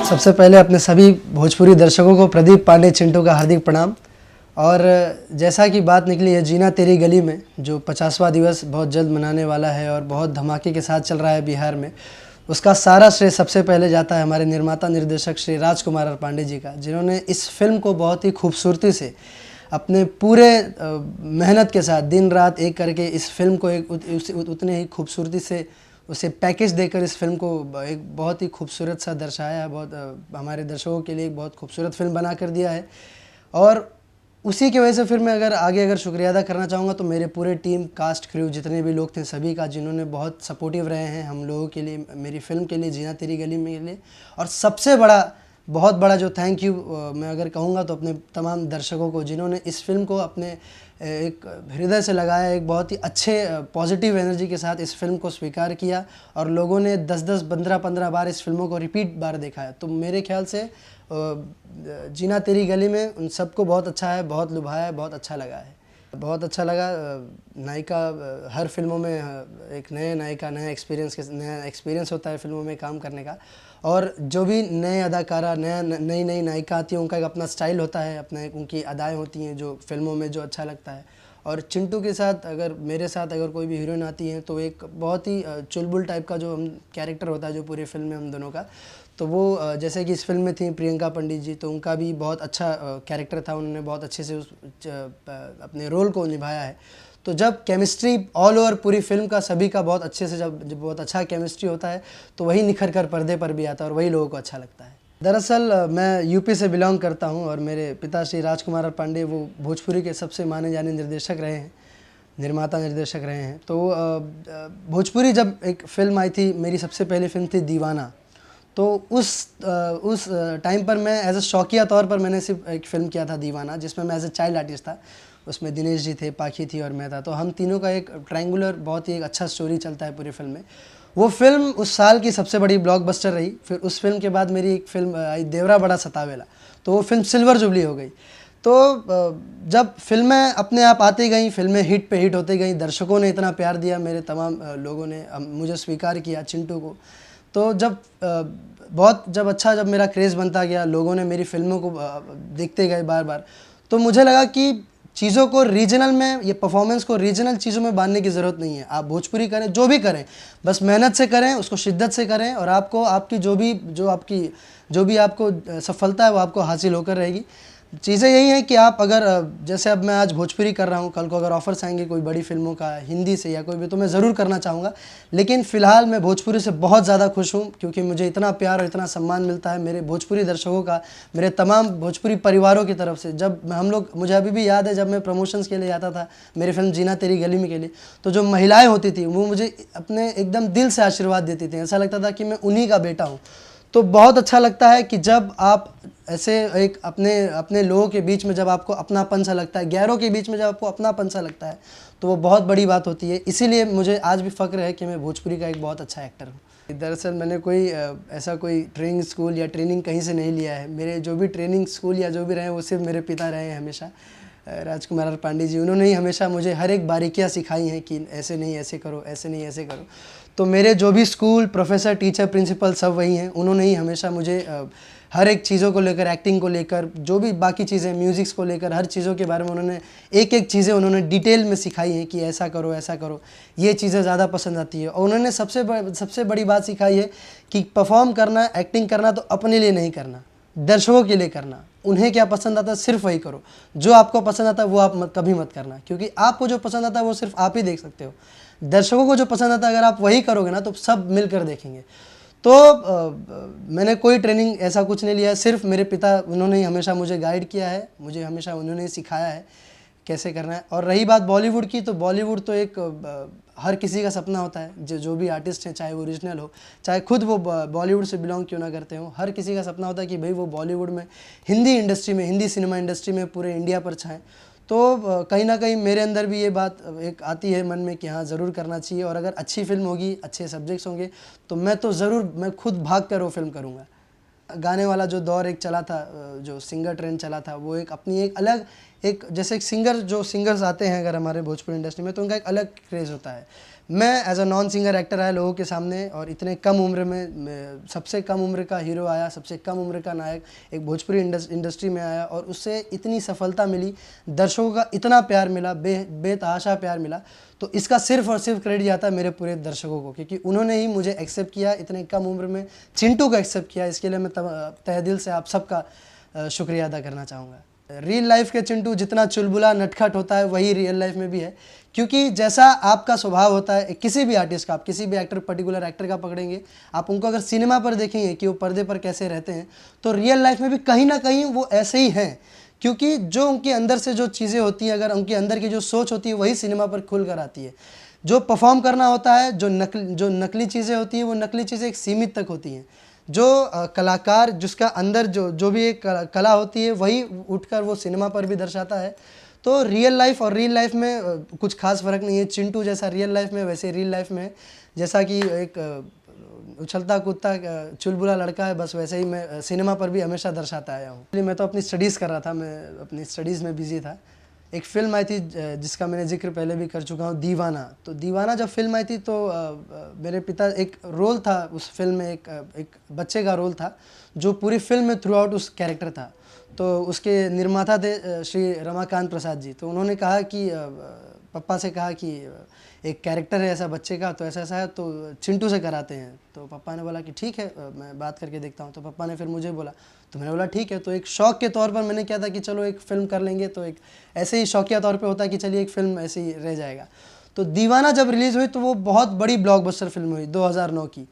सबसे पहले अपने सभी भोजपुरी दर्शकों को प्रदीप पांडे चिंटू का हार्दिक प्रणाम। और जैसा कि बात निकली है जीना तेरी गली में, जो 50वां दिवस बहुत जल्द मनाने वाला है और बहुत धमाके के साथ चल रहा है बिहार में, उसका सारा श्रेय सबसे पहले जाता है हमारे निर्माता निर्देशक श्री राजकुमार पांडे जी का, जिन्होंने इस फिल्म को बहुत ही खूबसूरती से अपने पूरे मेहनत के साथ दिन रात एक करके इस फिल्म को एक उतने ही खूबसूरती से उसे पैकेज देकर इस फिल्म को एक बहुत ही खूबसूरत सा दर्शाया है। बहुत हमारे दर्शकों के लिए एक बहुत खूबसूरत फिल्म बना कर दिया है। और उसी की वजह से फिर मैं अगर शुक्रिया अदा करना चाहूँगा तो मेरे पूरे टीम, कास्ट, क्रू, जितने भी लोग थे सभी का, जिन्होंने बहुत सपोर्टिव रहे हैं हम लोगों के लिए, मेरी फिल्म के लिए, जीना तेरी गली में के लिए। और सबसे बहुत बड़ा जो थैंक यू मैं अगर कहूँगा तो अपने तमाम दर्शकों को, जिन्होंने इस फिल्म को अपने एक हृदय से लगाया, एक बहुत ही अच्छे पॉजिटिव एनर्जी के साथ इस फिल्म को स्वीकार किया और लोगों ने 10-10, 15-15 बार इस फिल्मों को रिपीट बार देखा है। तो मेरे ख्याल से जीना तेरी गली में उन सबको बहुत अच्छा है, बहुत लुभाया है, बहुत अच्छा लगा है, बहुत अच्छा लगा। नायिका हर फिल्मों में एक नए नायिका नया एक्सपीरियंस होता है फिल्मों में काम करने का। और जो भी नए अदाकारा नई नई नायिका आती है, उनका एक अपना स्टाइल होता है, उनकी अदाएँ होती हैं जो फिल्मों में जो अच्छा लगता है। और चिंटू के साथ मेरे साथ अगर कोई भी हीरोइन आती है तो एक बहुत ही चुलबुल टाइप का जो हम कैरेक्टर होता है जो पूरे फिल्म में हम दोनों का, तो वो जैसे कि इस फिल्म में थी प्रियंका पंडित जी, तो उनका भी बहुत अच्छा कैरेक्टर था, उन्होंने बहुत अच्छे से अपने रोल को निभाया है। तो जब केमिस्ट्री ऑल ओवर पूरी फिल्म का सभी का बहुत अच्छे से जब बहुत अच्छा केमिस्ट्री होता है तो वही निखर कर पर्दे पर भी आता है और वही लोगों को अच्छा लगता है। दरअसल मैं यूपी से बिलोंग करता हूं और मेरे पिता श्री राजकुमार पांडे वो भोजपुरी के सबसे माने जाने निर्देशक रहे हैं, निर्माता निर्देशक रहे हैं। तो भोजपुरी जब एक फ़िल्म आई थी, मेरी सबसे पहली फ़िल्म थी दीवाना, तो उस टाइम पर मैं एज ए शौकिया तौर पर मैंने सिर्फ एक फ़िल्म किया था दीवाना, जिसमें मैं एज ए चाइल्ड आर्टिस्ट था। उसमें दिनेश जी थे, पाखी थी और मैं था, तो हम तीनों का एक ट्रायंगुलर बहुत ही एक अच्छा स्टोरी चलता है पूरी फिल्म में। वो फिल्म उस साल की सबसे बड़ी ब्लॉकबस्टर रही। फिर उस फिल्म के बाद मेरी एक फ़िल्म आई देवरा बड़ा सतावेला, तो वो फिल्म सिल्वर जुबली हो गई। तो जब फिल्में अपने आप आती गई, फिल्में हिट पे हिट होती गई, दर्शकों ने इतना प्यार दिया, मेरे तमाम लोगों ने मुझे स्वीकार किया, चिंटू को। तो जब मेरा क्रेज़ बनता गया, लोगों ने मेरी फिल्मों को देखते गए बार बार, तो मुझे लगा कि चीज़ों को रीजनल में, ये परफॉर्मेंस को रीजनल चीज़ों में बांधने की ज़रूरत नहीं है। आप भोजपुरी करें, जो भी करें, बस मेहनत से करें, उसको शिद्दत से करें और आपको आपकी जो भी आपको सफलता है वो आपको हासिल होकर रहेगी। चीज़ें यही हैं कि आप अगर जैसे अब मैं आज भोजपुरी कर रहा हूँ, कल को अगर ऑफ़र्स आएंगे कोई बड़ी फिल्मों का हिंदी से या कोई भी, तो मैं ज़रूर करना चाहूँगा। लेकिन फ़िलहाल मैं भोजपुरी से बहुत ज़्यादा खुश हूँ, क्योंकि मुझे इतना प्यार और इतना सम्मान मिलता है मेरे भोजपुरी दर्शकों का, मेरे तमाम भोजपुरी परिवारों की तरफ से। मुझे अभी भी याद है जब मैं प्रमोशंस के लिए आता था मेरी फिल्म जीना तेरी गली में के लिए, तो जो महिलाएँ होती थी वो मुझे अपने एकदम दिल से आशीर्वाद देती थी। ऐसा लगता था कि मैं उन्हीं का बेटा हूँ। तो बहुत अच्छा लगता है कि जब आप ऐसे एक अपने लोगों के बीच में जब आपको अपनापन सा लगता है, गैरों के बीच में जब आपको अपनापन सा लगता है, तो वो बहुत बड़ी बात होती है। इसीलिए मुझे आज भी फ़ख्र है कि मैं भोजपुरी का एक बहुत अच्छा एक्टर हूँ। दरअसल मैंने ऐसा कोई ट्रेनिंग स्कूल या ट्रेनिंग कहीं से नहीं लिया है। मेरे जो भी ट्रेनिंग स्कूल या जो भी रहे वो सिर्फ मेरे पिता रहे हैं हमेशा, राजकुमार पांडे जी। उन्होंने ही हमेशा मुझे हर एक बारीकियाँ सिखाई हैं कि ऐसे नहीं ऐसे करो, ऐसे नहीं ऐसे करो। तो मेरे जो भी स्कूल, प्रोफेसर, टीचर, प्रिंसिपल सब वही हैं। उन्होंने ही हमेशा मुझे हर एक चीज़ों को लेकर, एक्टिंग को लेकर, जो भी बाकी चीज़ें, म्यूज़िक्स को लेकर, हर चीज़ों के बारे में उन्होंने एक एक चीज़ें उन्होंने डिटेल में सिखाई हैं कि ऐसा करो, ऐसा करो, ये चीज़ें ज़्यादा पसंद आती है। और उन्होंने सबसे बड़ी बात सिखाई है कि परफॉर्म करना, एक्टिंग करना तो अपने लिए नहीं करना, दर्शकों के लिए करना। उन्हें क्या पसंद आता है सिर्फ वही करो, जो आपको पसंद आता है वो आप कभी मत करना, क्योंकि आपको जो पसंद आता है वो सिर्फ आप ही देख सकते हो। दर्शकों को जो पसंद आता है अगर आप वही करोगे ना तो सब मिलकर देखेंगे। तो मैंने कोई ट्रेनिंग ऐसा कुछ नहीं लिया है, सिर्फ मेरे पिता, उन्होंने ही हमेशा मुझे गाइड किया है, मुझे हमेशा उन्होंने ही सिखाया है कैसे करना है। और रही बात बॉलीवुड की, तो बॉलीवुड तो एक हर किसी का सपना होता है, जो भी आर्टिस्ट हैं, चाहे वो ओरिजिनल हो, चाहे खुद वो बॉलीवुड से बिलोंग क्यों ना करते हो, हर किसी का सपना होता है कि भाई वो बॉलीवुड में, हिंदी इंडस्ट्री में, हिंदी सिनेमा इंडस्ट्री में पूरे इंडिया पर छाएँ। तो कहीं ना कहीं मेरे अंदर भी ये बात एक आती है मन में कि हाँ ज़रूर करना चाहिए, और अगर अच्छी फिल्म होगी, अच्छे सब्जेक्ट्स होंगे, तो मैं खुद भाग कर वो फिल्म करूँगा। गाने वाला जो दौर एक चला था, जो सिंगर ट्रेंड चला था, वो एक अपनी एक अलग, एक जैसे एक सिंगर्स आते हैं अगर हमारे भोजपुरी इंडस्ट्री में, तो उनका एक अलग क्रेज़ होता है। मैं as a non singer actor आया लोगों के सामने और इतने कम उम्र में सबसे कम उम्र का हीरो आया, सबसे कम उम्र का नायक एक भोजपुरी इंडस्ट्री में आया और उससे इतनी सफलता मिली, दर्शकों का इतना प्यार मिला, बेतहाशा प्यार मिला। तो इसका सिर्फ और सिर्फ क्रेडिट जाता है मेरे पूरे दर्शकों को, क्योंकि उन्होंने ही मुझे एक्सेप्ट किया, इतने कम उम्र में चिंटू को एक्सेप्ट किया। इसके लिए मैं तहे दिल से आप सबका शुक्रिया अदा करना चाहूँगा। रियल लाइफ के चिंटू जितना चुलबुला नटखट होता है वही रियल लाइफ में भी है, क्योंकि जैसा आपका स्वभाव होता है किसी भी आर्टिस्ट का, आप किसी भी एक्टर पर्टिकुलर एक्टर का पकड़ेंगे, आप उनको अगर सिनेमा पर देखेंगे कि वो पर्दे पर कैसे रहते हैं, तो रियल लाइफ में भी कहीं ना कहीं वो ऐसे ही हैं, क्योंकि जो उनके अंदर से जो चीज़ें होती हैं, अगर उनके अंदर की जो सोच होती है वही सिनेमा पर खुल कर आती है। जो परफॉर्म करना होता है, जो नकली चीज़ें होती हैं, वो नकली चीज़ें एक सीमित तक होती हैं। जो कलाकार जिसका अंदर जो भी एक कला होती है वही उठकर वो सिनेमा पर भी दर्शाता है। तो रियल लाइफ और रियल लाइफ में कुछ खास फ़र्क नहीं है। चिंटू जैसा रियल लाइफ में वैसे रियल लाइफ में, जैसा कि एक उछलता कूदता चुलबुला लड़का है, बस वैसे ही मैं सिनेमा पर भी हमेशा दर्शाता आया हूँ। मैं तो अपनी स्टडीज़ कर रहा था, मैं अपनी स्टडीज़ में बिज़ी था। एक फ़िल्म आई थी जिसका मैंने जिक्र पहले भी कर चुका हूँ, दीवाना। तो दीवाना जब फिल्म आई थी तो मेरे पिता, एक रोल था उस फिल्म में, एक बच्चे का रोल था जो पूरी फिल्म में थ्रू आउट उस कैरेक्टर था। तो उसके निर्माता थे श्री रमाकांत प्रसाद जी। तो उन्होंने कहा कि पापा से कहा कि एक कैरेक्टर है ऐसा बच्चे का, तो ऐसा ऐसा है, तो चिंटू से कराते हैं। तो पापा ने बोला कि ठीक है, मैं बात करके देखता हूँ। तो पापा ने फिर मुझे बोला, तो मैंने बोला ठीक है। तो एक शौक़ के तौर पर मैंने क्या था कि चलो एक फ़िल्म कर लेंगे, तो एक ऐसे ही शौकिया तौर पे होता है कि चलिए एक फ़िल्म ऐसे ही रह जाएगा। तो दीवाना जब रिलीज़ हुई तो वो बहुत बड़ी ब्लॉकबस्टर फिल्म हुई 2009 की।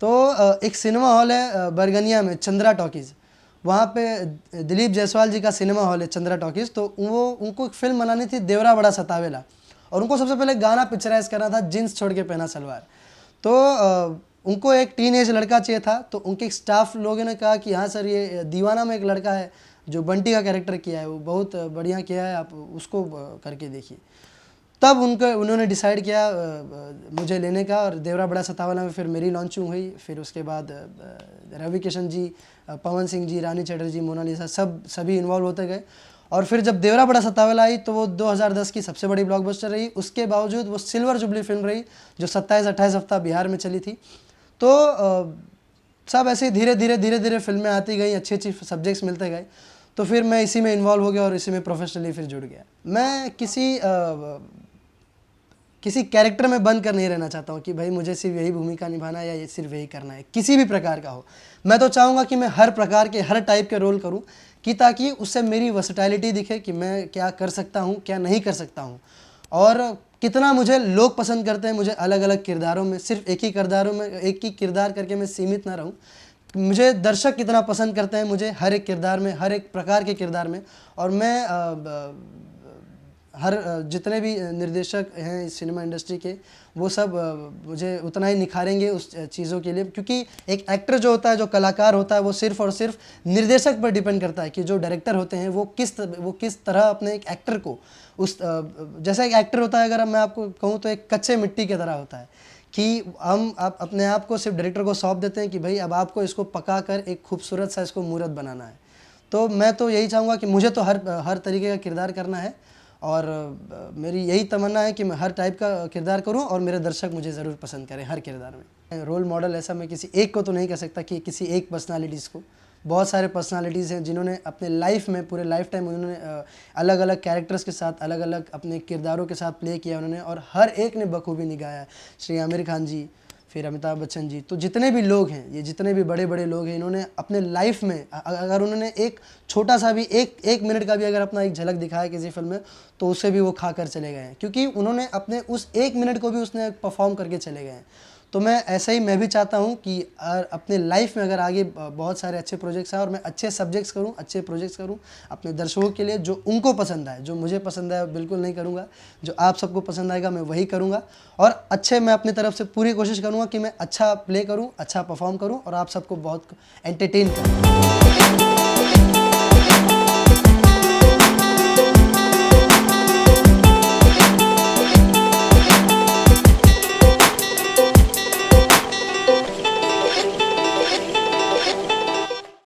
तो एक सिनेमा हॉल है बरगनिया में, चंद्रा टॉकीज़, वहाँ पे दिलीप जायसवाल जी का सिनेमा हॉल है चंद्रा टॉकीज़। तो उनको एक फ़िल्म बनानी थी, देवरा बड़ा सतावेला, और उनको सबसे पहले गाना पिक्चराइज करना था, जीन्स छोड़ के पहना सलवार। तो उनको एक टीनेज लड़का चाहिए था। तो उनके स्टाफ लोगों ने कहा कि हाँ सर, ये दीवाना में एक लड़का है जो बंटी का कैरेक्टर किया है, वो बहुत बढ़िया किया है, आप उसको करके देखिए। तब उन्होंने डिसाइड किया मुझे लेने का, और देवरा बड़ा सतावेला में फिर मेरी लॉन्चिंग हुई। फिर उसके बाद रवि किशन जी, पवन सिंह जी, रानी चटर्जी, मोनालिसा, सभी इन्वॉल्व होते गए। और फिर जब देवरा बड़ा सतावेला आई तो वो 2010 की सबसे बड़ी ब्लॉकबस्टर रही। उसके बावजूद वो सिल्वर जुबली फिल्म रही जो 27-28 हफ्ता बिहार में चली थी। तो सब ऐसे ही धीरे धीरे फिल्में आती गई, अच्छी अच्छी सब्जेक्ट्स मिलते गए। तो फिर मैं इसी में इन्वॉल्व हो गया और इसी में प्रोफेशनली फिर जुड़ गया। मैं किसी कैरेक्टर में बंद कर नहीं रहना चाहता हूँ कि भाई मुझे सिर्फ यही भूमिका निभाना है या ये सिर्फ यही करना है, किसी भी प्रकार का हो। मैं तो चाहूँगा कि मैं हर प्रकार के, हर टाइप के रोल करूँ, कि ताकि उससे मेरी वर्सेटैलिटी दिखे कि मैं क्या कर सकता हूँ, क्या नहीं कर सकता हूँ, और कितना मुझे लोग पसंद करते हैं। मुझे अलग अलग किरदारों में, सिर्फ एक ही किरदार करके मैं सीमित ना रहूँ। मुझे दर्शक कितना पसंद करते हैं मुझे हर एक किरदार में, हर एक प्रकार के किरदार में। और मैं हर जितने भी निर्देशक हैं इस सिनेमा इंडस्ट्री के, वो सब मुझे उतना ही निखारेंगे उस चीज़ों के लिए, क्योंकि एक एक्टर जो होता है, जो कलाकार होता है, वो सिर्फ और सिर्फ निर्देशक पर डिपेंड करता है कि जो डायरेक्टर होते हैं वो किस तरह अपने एक एक्टर को जैसा एक एक्टर होता है, अगर मैं आपको कहूँ तो एक कच्चे मिट्टी की तरह होता है, कि आप अपने आप को सिर्फ डायरेक्टर को सौंप देते हैं कि भाई अब आपको इसको पका कर एक खूबसूरत सा इसको मूर्त बनाना है। तो मैं तो यही चाहूँगा कि मुझे तो हर तरीके का किरदार करना है, और मेरी यही तमन्ना है कि मैं हर टाइप का किरदार करूं और मेरे दर्शक मुझे ज़रूर पसंद करें हर किरदार में। रोल मॉडल ऐसा मैं किसी एक को तो नहीं कह सकता कि किसी एक पर्सनालिटीज़ को, बहुत सारे पर्सनालिटीज़ हैं जिन्होंने अपने लाइफ में, पूरे लाइफ टाइम उन्होंने अलग अलग कैरेक्टर्स के साथ, अलग अलग अपने किरदारों के साथ प्ले किया उन्होंने, और हर एक ने बखूबी निभाया। श्री आमिर खान जी, फिर अमिताभ बच्चन जी, तो जितने भी लोग हैं, ये जितने भी बड़े बड़े लोग हैं, इन्होंने अपने लाइफ में अगर उन्होंने एक छोटा सा भी एक मिनट का भी अगर अपना एक झलक दिखाया किसी फिल्म में, तो उसे भी वो खा कर चले गए हैं, क्योंकि उन्होंने अपने उस एक मिनट को भी उसने परफॉर्म करके चले गए हैं। तो मैं ऐसा ही मैं भी चाहता हूँ कि अपने लाइफ में अगर आगे बहुत सारे अच्छे प्रोजेक्ट्स आए और मैं अच्छे सब्जेक्ट्स करूँ, अच्छे प्रोजेक्ट्स करूँ अपने दर्शकों के लिए, जो उनको पसंद आए। जो मुझे पसंद आए बिल्कुल नहीं करूँगा, जो आप सबको पसंद आएगा मैं वही करूँगा, और अच्छे मैं अपनी तरफ से पूरी कोशिश करूँगा कि मैं अच्छा प्ले करूँ, अच्छा परफॉर्म करूँ और आप सबको बहुत एंटरटेन करूँ।